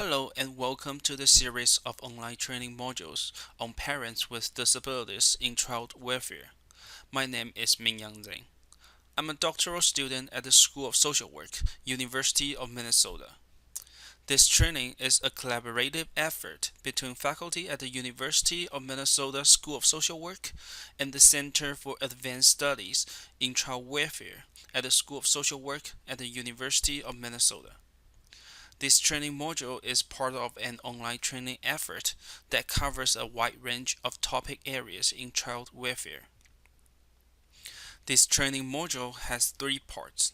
Hello and welcome to the series of online training modules on parents with disabilities in child welfare. My name is Mingyang Zheng. I'm a doctoral student at the School of Social Work, University of Minnesota. This training is a collaborative effort between faculty at the University of Minnesota School of Social Work and the Center for Advanced Studies in Child Welfare at the School of Social Work at the University of Minnesota. This training module is part of an online training effort that covers a wide range of topic areas in child welfare. This training module has three parts.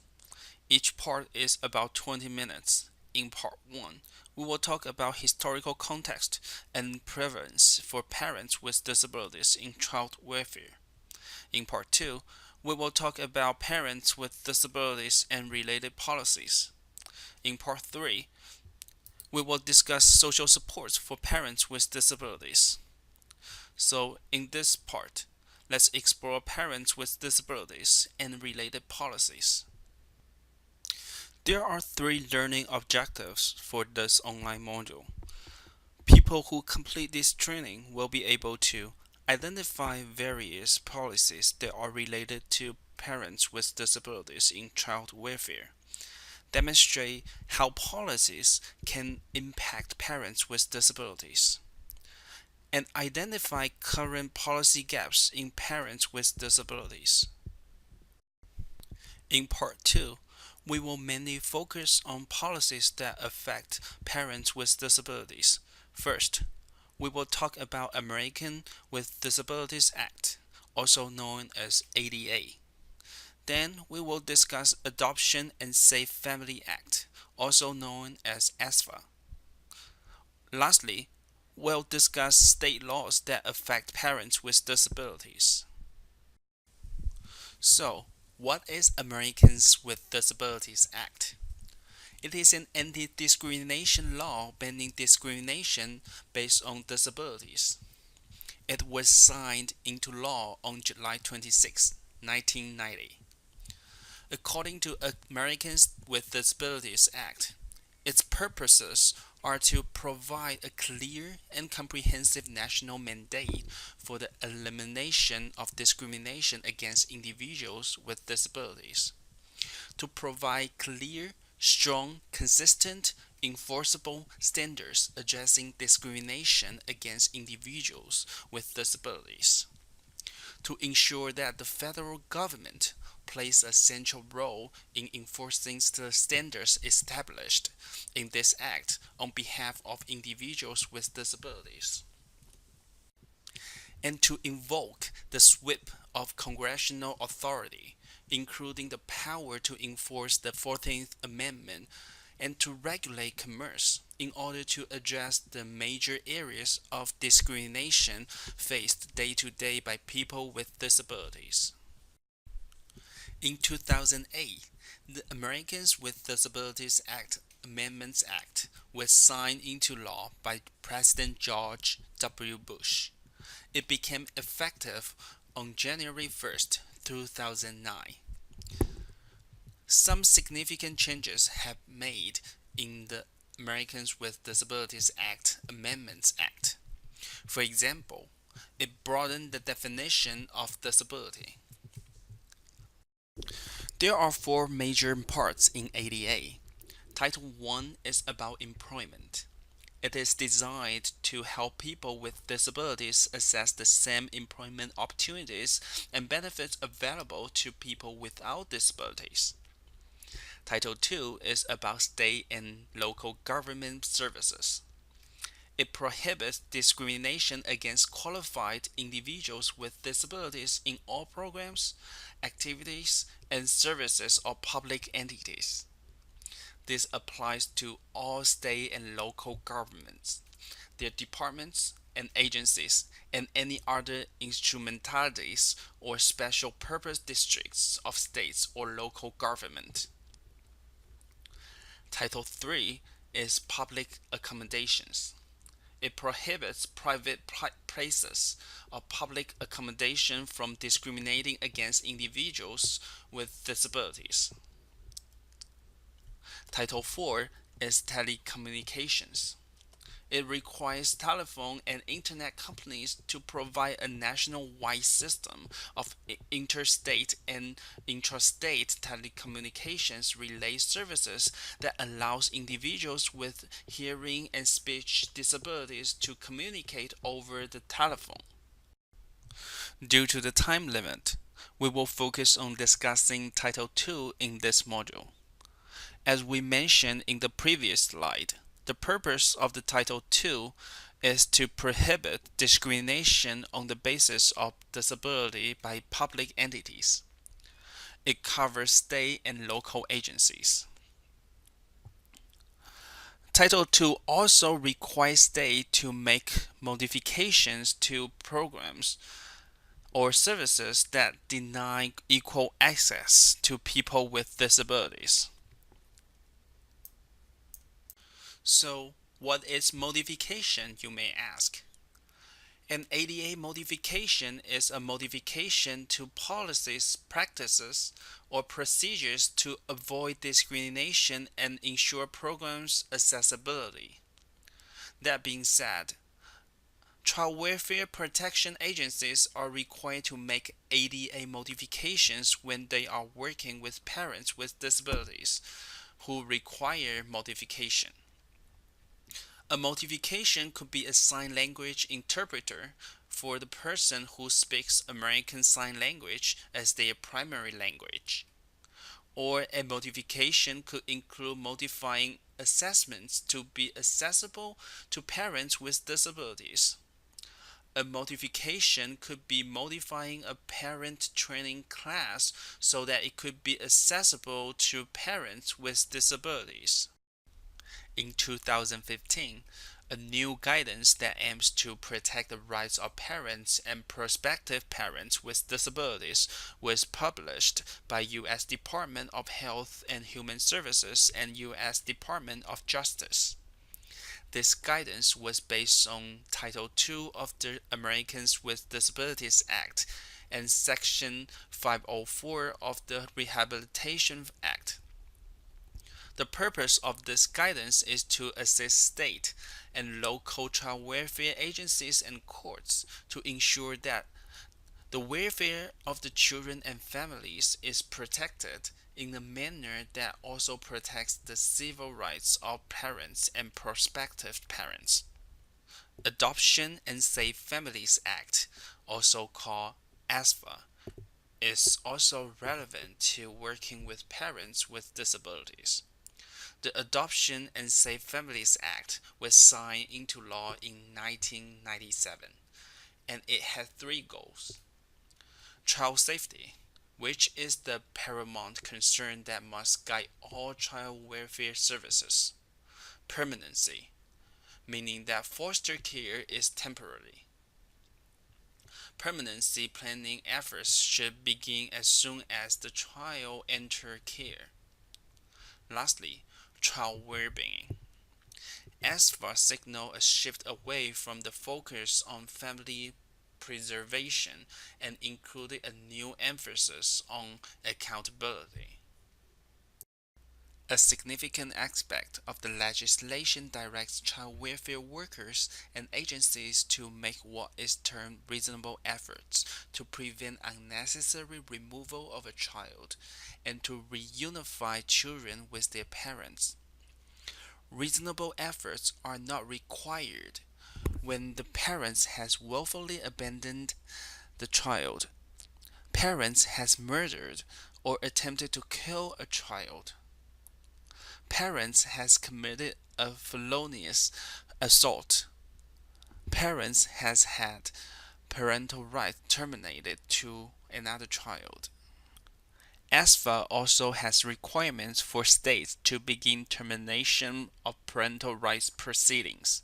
Each part is about 20 minutes. In part 1, we will talk about historical context and prevalence for parents with disabilities in child welfare. In part 2, we will talk about parents with disabilities and related policies. In part 3, we will discuss social supports for parents with disabilities. So, in this part, let's explore parents with disabilities and related policies. There are three learning objectives for this online module. People who complete this training will be able to identify various policies that are related to parents with disabilities in child welfare, demonstrate how policies can impact parents with disabilities, and identify current policy gaps in parents with disabilities. In part 2, we will mainly focus on policies that affect parents with disabilities. First, we will talk about American with Disabilities Act, also known as ADA. Then we will discuss Adoption and Safe Family Act, also known as ASFA. Lastly, we'll discuss state laws that affect parents with disabilities. So, what is Americans with Disabilities Act? It is an anti-discrimination law banning discrimination based on disabilities. It was signed into law on July 26, 1990. According to Americans with Disabilities Act, its purposes are to provide a clear and comprehensive national mandate for the elimination of discrimination against individuals with disabilities, to provide clear, strong, consistent, enforceable standards addressing discrimination against individuals with disabilities, to ensure that the federal government plays a central role in enforcing the standards established in this act on behalf of individuals with disabilities, and to invoke the sweep of congressional authority, including the power to enforce the 14th Amendment and to regulate commerce in order to address the major areas of discrimination faced day to day by people with disabilities. In 2008, the Americans with Disabilities Act Amendments Act was signed into law by President George W. Bush. It became effective on January 1st, 2009. Some significant changes have made in the Americans with Disabilities Act Amendments Act. For example, it broadened the definition of disability. There are four major parts in ADA. Title 1 is about employment. It is designed to help people with disabilities access the same employment opportunities and benefits available to people without disabilities. Title 2 is about state and local government services. It prohibits discrimination against qualified individuals with disabilities in all programs, activities, and services of public entities. This applies to all state and local governments, their departments and agencies, and any other instrumentalities or special purpose districts of states or local government. Title 3 is public accommodations. It prohibits private places of public accommodation from discriminating against individuals with disabilities. Title 4 is telecommunications. It requires telephone and internet companies to provide a nationwide system of interstate and intrastate telecommunications relay services that allows individuals with hearing and speech disabilities to communicate over the telephone. Due to the time limit, we will focus on discussing Title II in this module. As we mentioned in the previous slide, the purpose of the Title II is to prohibit discrimination on the basis of disability by public entities. It covers state and local agencies. Title II also requires states to make modifications to programs or services that deny equal access to people with disabilities. So, what is modification, you may ask? An ADA modification is a modification to policies, practices, or procedures to avoid discrimination and ensure programs' accessibility. That being said, child welfare protection agencies are required to make ADA modifications when they are working with parents with disabilities who require modification. A modification could be a sign language interpreter for the person who speaks American Sign Language as their primary language. Or a modification could include modifying assessments to be accessible to parents with disabilities. A modification could be modifying a parent training class so that it could be accessible to parents with disabilities. In 2015, a new guidance that aims to protect the rights of parents and prospective parents with disabilities was published by U.S. Department of Health and Human Services and U.S. Department of Justice. This guidance was based on Title II of the Americans with Disabilities Act and Section 504 of the Rehabilitation Act. The purpose of this guidance is to assist state and local child welfare agencies and courts to ensure that the welfare of the children and families is protected in a manner that also protects the civil rights of parents and prospective parents. Adoption and Safe Families Act, also called ASFA, is also relevant to working with parents with disabilities. The Adoption and Safe Families Act was signed into law in 1997, and it had three goals: child safety, which is the paramount concern that must guide all child welfare services; permanency, meaning that foster care is temporary. Permanency planning efforts should begin as soon as the child enters care. Lastly, child well-being. ASFA signaled a shift away from the focus on family preservation and included a new emphasis on accountability. A significant aspect of the legislation directs child welfare workers and agencies to make what is termed reasonable efforts to prevent unnecessary removal of a child and to reunify children with their parents. Reasonable efforts are not required when the parents has willfully abandoned the child, parents has murdered or attempted to kill a child, parents has committed a felonious assault, parents has had parental rights terminated to another child. ASFA also has requirements for states to begin termination of parental rights proceedings.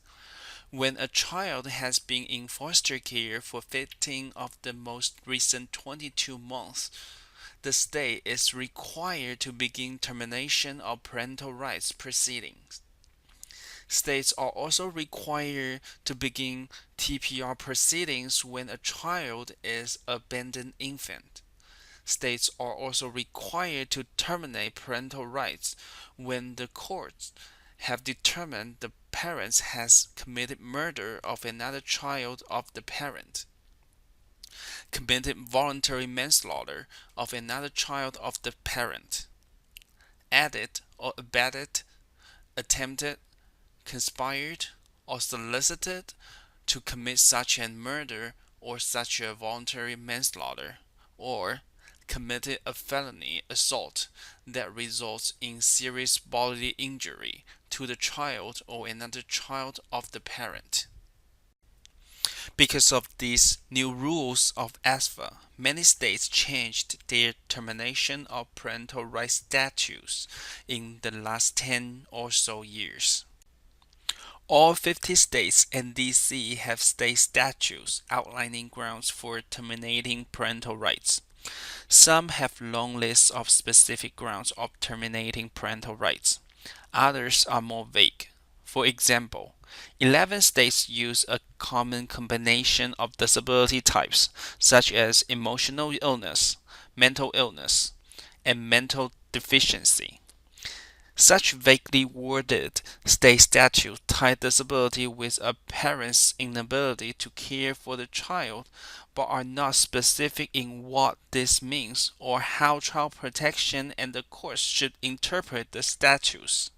When a child has been in foster care for 15 of the most recent 22 months, the state is required to begin termination of parental rights proceedings. States are also required to begin TPR proceedings when a child is abandoned infant. States are also required to terminate parental rights when the courts have determined the parent has committed murder of another child of the parent, committed voluntary manslaughter of another child of the parent, aided or abetted, attempted, conspired, or solicited to commit such a murder or such a voluntary manslaughter, or committed a felony assault that results in serious bodily injury to the child or another child of the parent. Because of these new rules of ASFA, many states changed their termination of parental rights statutes in the last 10 or so years. All 50 states and DC have state statutes outlining grounds for terminating parental rights. Some have long lists of specific grounds of terminating parental rights. Others are more vague. For example, 11 states use a common combination of disability types, such as emotional illness, mental illness, and mental deficiency. Such vaguely worded state statutes tie disability with a parent's inability to care for the child, but are not specific in what this means or how child protection and the courts should interpret the statutes.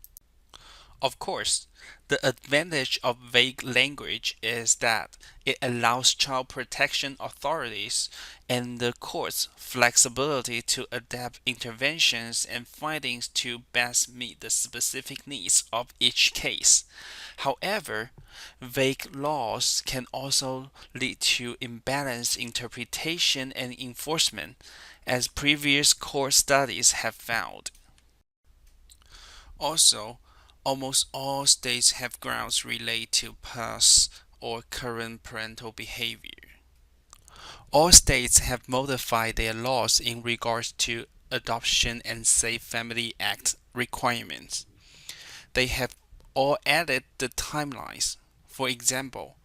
Of course, the advantage of vague language is that it allows child protection authorities and the courts flexibility to adapt interventions and findings to best meet the specific needs of each case. However, vague laws can also lead to imbalanced interpretation and enforcement, as previous court studies have found. Also, almost all states have grounds related to past or current parental behavior. All states have modified their laws in regards to Adoption and Safe Family Act requirements. They have all added the timelines. For example,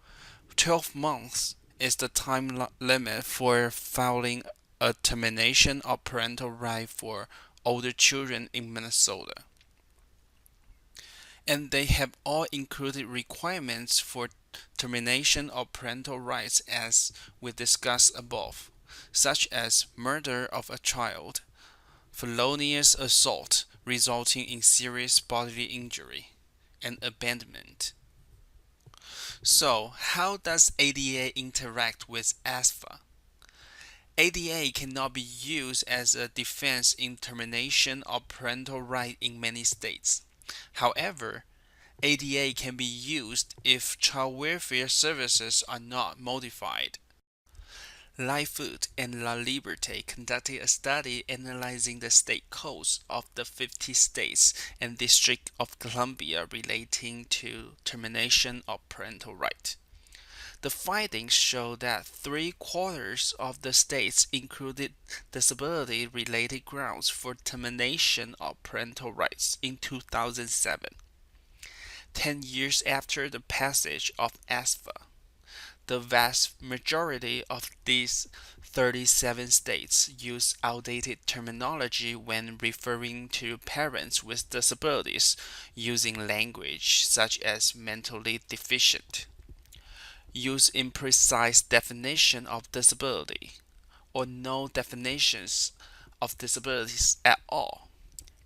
12 months is the time limit for filing a termination of parental right for older children in Minnesota. And they have all included requirements for termination of parental rights as we discussed above, such as murder of a child, felonious assault resulting in serious bodily injury, and abandonment. So, how does ADA interact with ASFA? ADA cannot be used as a defense in termination of parental right in many states. However, ADA can be used if child welfare services are not modified. Lightfoot and La Liberté conducted a study analyzing the state codes of the 50 states and District of Columbia relating to termination of parental right. The findings show that 3/4 of the states included disability-related grounds for termination of parental rights in 2007, 10 years after the passage of ASFA. The vast majority of these 37 states use outdated terminology when referring to parents with disabilities, using language such as mentally deficient, use imprecise definition of disability, or no definitions of disabilities at all,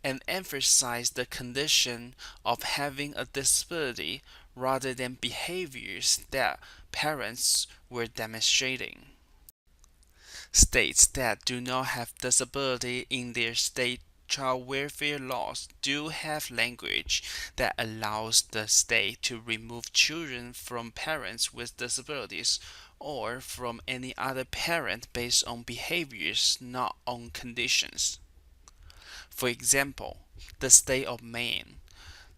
and emphasize the condition of having a disability rather than behaviors that parents were demonstrating. States that do not have disability in their state child welfare laws do have language that allows the state to remove children from parents with disabilities or from any other parent based on behaviors, not on conditions. For example, the state of Maine,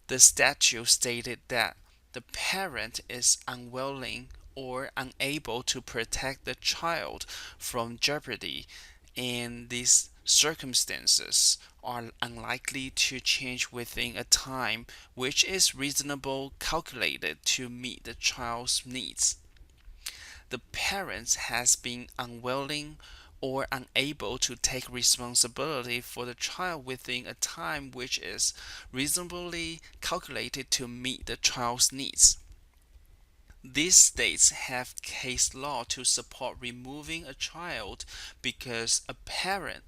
the statute stated that the parent is unwilling or unable to protect the child from jeopardy, and these circumstances are unlikely to change within a time which is reasonable calculated to meet the child's needs. The parent has been unwilling or unable to take responsibility for the child within a time which is reasonably calculated to meet the child's needs. These states have case law to support removing a child because a parent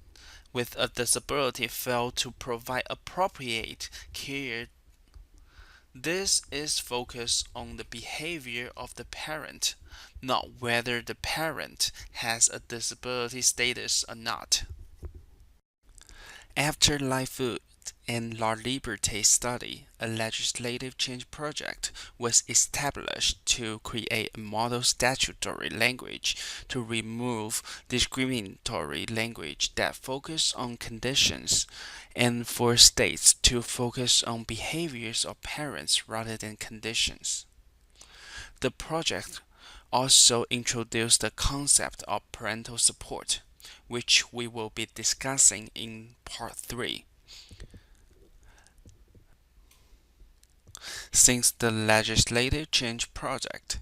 with a disability failed to provide appropriate care. This is focused on the behavior of the parent, not whether the parent has a disability status or not. After Lightfoot and La Liberté study, a legislative change project was established to create a model statutory language to remove discriminatory language that focus on conditions and for states to focus on behaviors of parents rather than conditions. The project also introduced the concept of parental support, which we will be discussing in part 3. Since the legislative change project,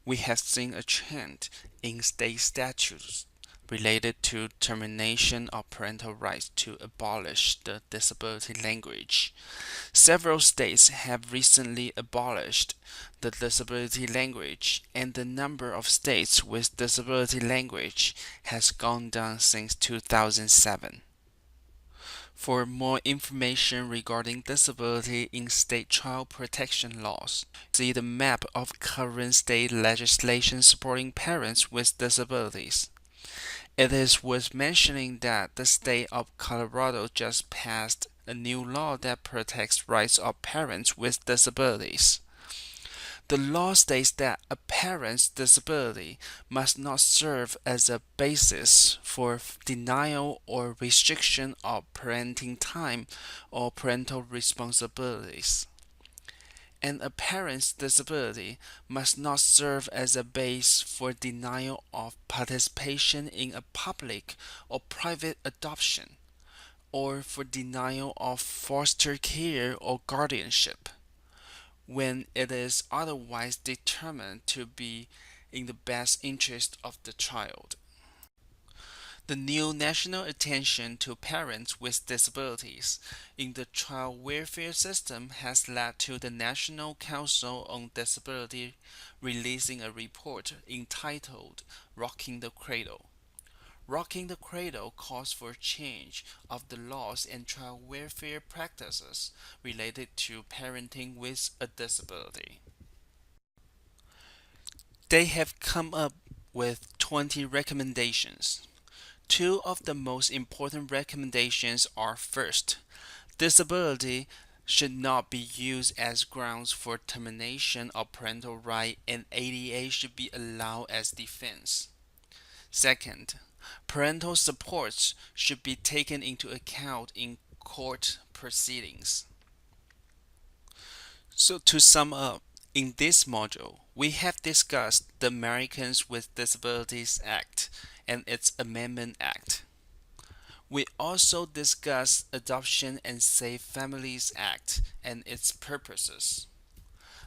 we have seen a trend in state statutes related to termination of parental rights to abolish the disability language. Several states have recently abolished the disability language, and the number of states with disability language has gone down since 2007. For more information regarding disability in state child protection laws, see the map of current state legislation supporting parents with disabilities. It is worth mentioning that the state of Colorado just passed a new law that protects rights of parents with disabilities. The law states that a parent's disability must not serve as a basis for denial or restriction of parenting time or parental responsibilities. And a parent's disability must not serve as a base for denial of participation in a public or private adoption, or for denial of foster care or guardianship when it is otherwise determined to be in the best interest of the child. The new national attention to parents with disabilities in the child welfare system has led to the National Council on Disability releasing a report entitled Rocking the Cradle. Rocking the Cradle calls for change of the laws and child welfare practices related to parenting with a disability. They have come up with 20 recommendations. Two of the most important recommendations are: first, disability should not be used as grounds for termination of parental right and ADA should be allowed as defense. Second, parental supports should be taken into account in court proceedings. So, to sum up, in this module, we have discussed the Americans with Disabilities Act and its Amendment Act. We also discussed Adoption and Safe Families Act and its purposes.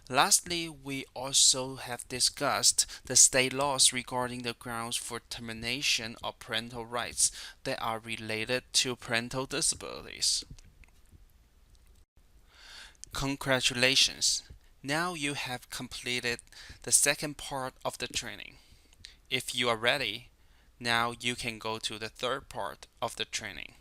Lastly, we also have discussed the state laws regarding the grounds for termination of parental rights that are related to parental disabilities. Congratulations! Now you have completed the second part of the training. If you are ready, now you can go to the third part of the training.